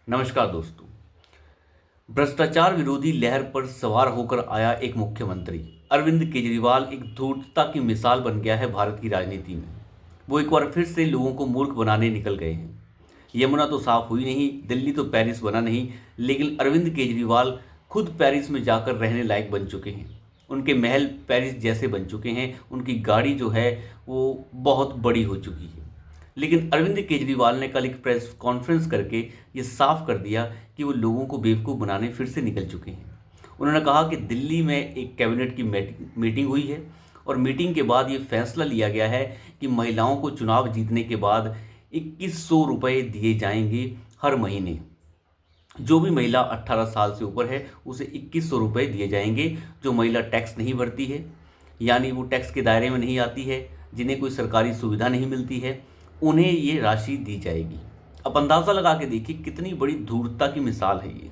नमस्कार दोस्तों। भ्रष्टाचार विरोधी लहर पर सवार होकर आया एक मुख्यमंत्री अरविंद केजरीवाल एक धूर्तता की मिसाल बन गया है भारत की राजनीति में। वो एक बार फिर से लोगों को मूर्ख बनाने निकल गए हैं। यमुना तो साफ हुई नहीं, दिल्ली तो पेरिस बना नहीं, लेकिन अरविंद केजरीवाल खुद पेरिस में जाकर रहने लायक बन चुके हैं। उनके महल पेरिस जैसे बन चुके हैं, उनकी गाड़ी जो है वो बहुत बड़ी हो चुकी है। लेकिन अरविंद केजरीवाल ने कल एक प्रेस कॉन्फ्रेंस करके ये साफ कर दिया कि वो लोगों को बेवकूफ़ बनाने फिर से निकल चुके हैं। उन्होंने कहा कि दिल्ली में एक कैबिनेट की मीटिंग हुई है और मीटिंग के बाद ये फैसला लिया गया है कि महिलाओं को चुनाव जीतने के बाद 2100 रुपये दिए जाएंगे हर महीने। जो भी महिला 18 साल से ऊपर है उसे 2100 रुपये दिए जाएंगे। जो महिला टैक्स नहीं भरती है, यानी वो टैक्स के दायरे में नहीं आती है, जिन्हें कोई सरकारी सुविधा नहीं मिलती है, उन्हें ये राशि दी जाएगी। अब अंदाज़ा लगा के देखिए कितनी बड़ी धूर्तता की मिसाल है ये।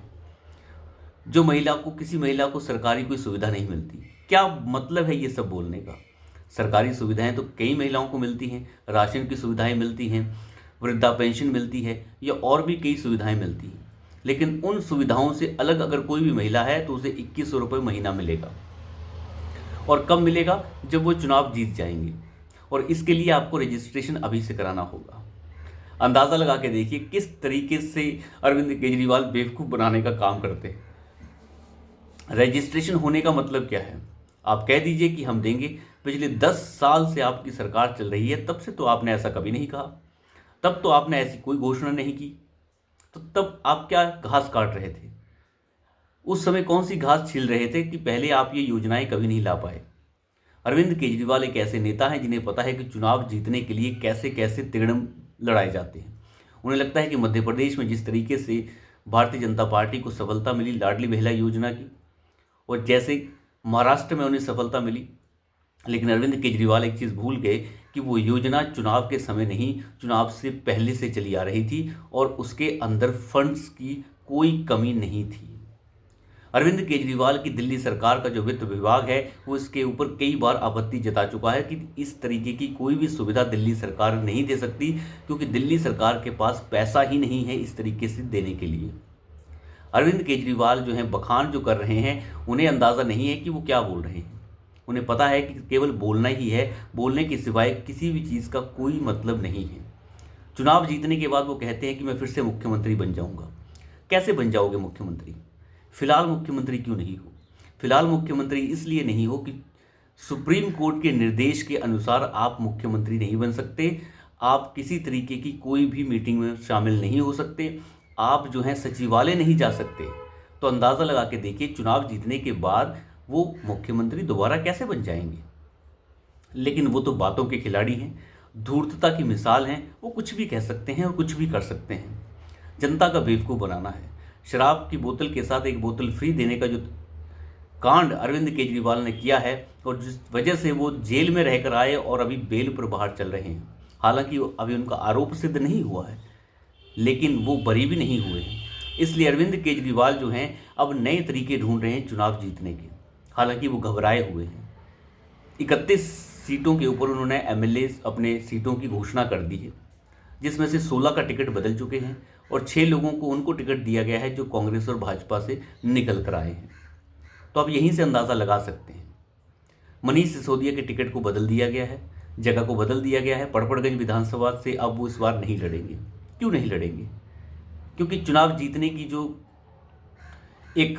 जो किसी महिला को सरकारी कोई सुविधा नहीं मिलती, क्या मतलब है ये सब बोलने का। सरकारी सुविधाएं तो कई महिलाओं को मिलती हैं, राशन की सुविधाएं मिलती हैं, वृद्धा पेंशन मिलती है, या और भी कई सुविधाएं मिलती हैं। लेकिन उन सुविधाओं से अलग अगर कोई भी महिला है तो उसे 2100 रुपये महीना मिलेगा। और कब मिलेगा? जब वो चुनाव जीत जाएंगे। और इसके लिए आपको रजिस्ट्रेशन अभी से कराना होगा। अंदाज़ा लगा के देखिए किस तरीके से अरविंद केजरीवाल बेवकूफ़ बनाने का काम करते हैं। रजिस्ट्रेशन होने का मतलब क्या है? आप कह दीजिए कि हम देंगे। पिछले 10 साल से आपकी सरकार चल रही है, तब से तो आपने ऐसा कभी नहीं कहा, तब तो आपने ऐसी कोई घोषणा नहीं की। तो तब आप क्या घास काट रहे थे? उस समय कौन सी घास छील रहे थे कि पहले आप ये योजनाएं कभी नहीं ला पाए? अरविंद केजरीवाल एक ऐसे नेता हैं जिन्हें पता है कि चुनाव जीतने के लिए कैसे कैसे तिगड़म लड़ाए जाते हैं। उन्हें लगता है कि मध्य प्रदेश में जिस तरीके से भारतीय जनता पार्टी को सफलता मिली लाडली बहला योजना की, और जैसे महाराष्ट्र में उन्हें सफलता मिली, लेकिन अरविंद केजरीवाल एक चीज़ भूल गए कि वो योजना चुनाव के समय नहीं, चुनाव से पहले से चली आ रही थी और उसके अंदर फंड्स की कोई कमी नहीं थी। अरविंद केजरीवाल की दिल्ली सरकार का जो वित्त विभाग है वो इसके ऊपर कई बार आपत्ति जता चुका है कि इस तरीके की कोई भी सुविधा दिल्ली सरकार नहीं दे सकती, क्योंकि दिल्ली सरकार के पास पैसा ही नहीं है इस तरीके से देने के लिए। अरविंद केजरीवाल जो हैं बखान जो कर रहे हैं, उन्हें अंदाज़ा नहीं है कि वो क्या बोल रहे हैं। उन्हें पता है कि केवल बोलना ही है, बोलने के सिवाय किसी भी चीज़ का कोई मतलब नहीं है। चुनाव जीतने के बाद वो कहते हैं कि मैं फिर से मुख्यमंत्री बन जाऊंगा। कैसे बन जाओगे मुख्यमंत्री? फिलहाल मुख्यमंत्री क्यों नहीं हो? फिलहाल मुख्यमंत्री इसलिए नहीं हो कि सुप्रीम कोर्ट के निर्देश के अनुसार आप मुख्यमंत्री नहीं बन सकते। आप किसी तरीके की कोई भी मीटिंग में शामिल नहीं हो सकते। आप जो हैं सचिवालय नहीं जा सकते। तो अंदाज़ा लगा के देखिए चुनाव जीतने के बाद वो मुख्यमंत्री दोबारा कैसे बन जाएंगे। लेकिन वो तो बातों के खिलाड़ी हैं, धूर्तता की मिसाल हैं। वो कुछ भी कह सकते हैं और कुछ भी कर सकते हैं। जनता का बेवकूफ़ बनाना है। शराब की बोतल के साथ एक बोतल फ्री देने का जो कांड अरविंद केजरीवाल ने किया है, और जिस वजह से वो जेल में रहकर आए और अभी बेल पर बाहर चल रहे हैं, हालांकि अभी उनका आरोप सिद्ध नहीं हुआ है, लेकिन वो बरी भी नहीं हुए हैं। इसलिए अरविंद केजरीवाल जो हैं अब नए तरीके ढूंढ रहे हैं चुनाव जीतने के। हालांकि वो घबराए हुए हैं। 31 सीटों के ऊपर उन्होंने एमएलए अपने सीटों की घोषणा कर दी है, जिसमें से 16 का टिकट बदल चुके हैं और 6 लोगों को उनको टिकट दिया गया है जो कांग्रेस और भाजपा से निकल कर आए हैं। तो आप यहीं से अंदाज़ा लगा सकते हैं। मनीष सिसोदिया के टिकट को बदल दिया गया है, जगह को बदल दिया गया है। पड़पड़गंज विधानसभा से अब वो इस बार नहीं लड़ेंगे। क्यों नहीं लड़ेंगे? क्योंकि चुनाव जीतने की जो एक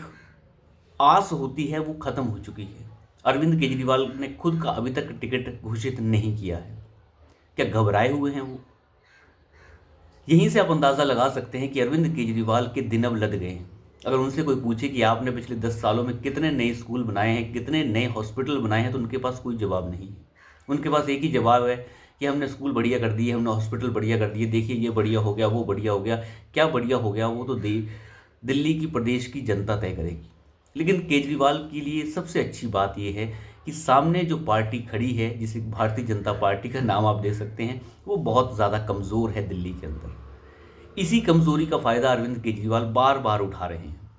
आस होती है वो खत्म हो चुकी है। अरविंद केजरीवाल ने खुद का अभी तक टिकट घोषित नहीं किया है। क्या घबराए हुए हैं वो? यहीं से आप अंदाज़ा लगा सकते हैं कि अरविंद केजरीवाल के दिन अब लद गए हैं। अगर उनसे कोई पूछे कि आपने पिछले 10 सालों में कितने नए स्कूल बनाए हैं, कितने नए हॉस्पिटल बनाए हैं, तो उनके पास कोई जवाब नहीं है। उनके पास एक ही जवाब है कि हमने स्कूल बढ़िया कर दिए, हमने हॉस्पिटल बढ़िया कर दिए, देखिए ये बढ़िया हो गया, वो बढ़िया हो गया। क्या बढ़िया हो गया वो तो दिल्ली की प्रदेश की जनता तय करेगी। लेकिन केजरीवाल के लिए सबसे अच्छी बात यह है कि सामने जो पार्टी खड़ी है, जिसे भारतीय जनता पार्टी का नाम आप दे सकते हैं, वो बहुत ज़्यादा कमज़ोर है दिल्ली के अंदर। इसी कमज़ोरी का फ़ायदा अरविंद केजरीवाल बार बार उठा रहे हैं।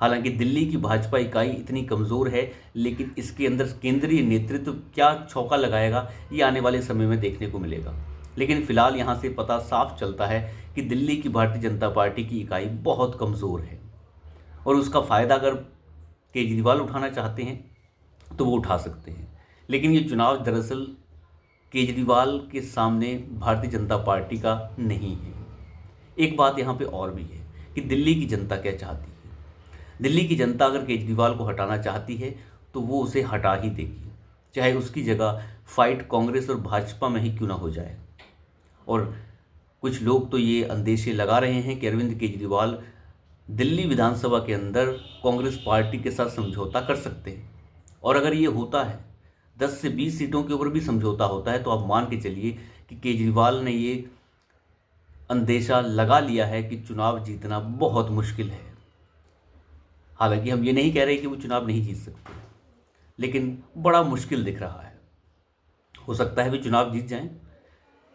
हालांकि दिल्ली की भाजपा इकाई इतनी कमज़ोर है, लेकिन इसके अंदर केंद्रीय नेतृत्व क्या छौका लगाएगा, ये आने वाले समय में देखने को मिलेगा। लेकिन फिलहाल यहाँ से पता साफ चलता है कि दिल्ली की भारतीय जनता पार्टी की इकाई बहुत कमज़ोर है और उसका फ़ायदा अगर केजरीवाल उठाना चाहते हैं तो वो उठा सकते हैं। लेकिन ये चुनाव दरअसल केजरीवाल के सामने भारतीय जनता पार्टी का नहीं है। एक बात यहाँ पे और भी है कि दिल्ली की जनता क्या चाहती है। दिल्ली की जनता अगर केजरीवाल को हटाना चाहती है तो वो उसे हटा ही देगी, चाहे उसकी जगह फाइट कांग्रेस और भाजपा में ही क्यों ना हो जाए। और कुछ लोग तो ये अंदेशे लगा रहे हैं कि अरविंद केजरीवाल दिल्ली विधानसभा के अंदर कांग्रेस पार्टी के साथ समझौता कर सकते हैं। और अगर ये होता है, 10 से 20 सीटों के ऊपर भी समझौता होता है, तो आप मान के चलिए कि केजरीवाल ने ये अंदेशा लगा लिया है कि चुनाव जीतना बहुत मुश्किल है। हालांकि हम ये नहीं कह रहे कि वो चुनाव नहीं जीत सकते, लेकिन बड़ा मुश्किल दिख रहा है। हो सकता है वे चुनाव जीत जाएं,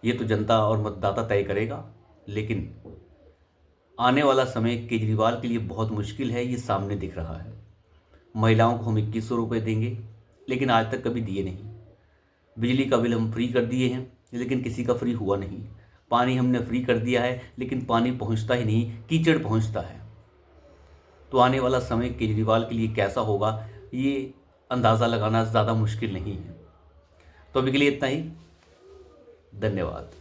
ये तो जनता और मतदाता तय करेगा। लेकिन आने वाला समय केजरीवाल के लिए बहुत मुश्किल है, ये सामने दिख रहा है। महिलाओं को हम 2100 रुपये देंगे, लेकिन आज तक कभी दिए नहीं। बिजली का बिल हम फ्री कर दिए हैं, लेकिन किसी का फ्री हुआ नहीं। पानी हमने फ्री कर दिया है, लेकिन पानी पहुंचता ही नहीं, कीचड़ पहुंचता है। तो आने वाला समय केजरीवाल के लिए कैसा होगा, ये अंदाज़ा लगाना ज़्यादा मुश्किल नहीं है। तो अभी के लिए इतना ही। धन्यवाद।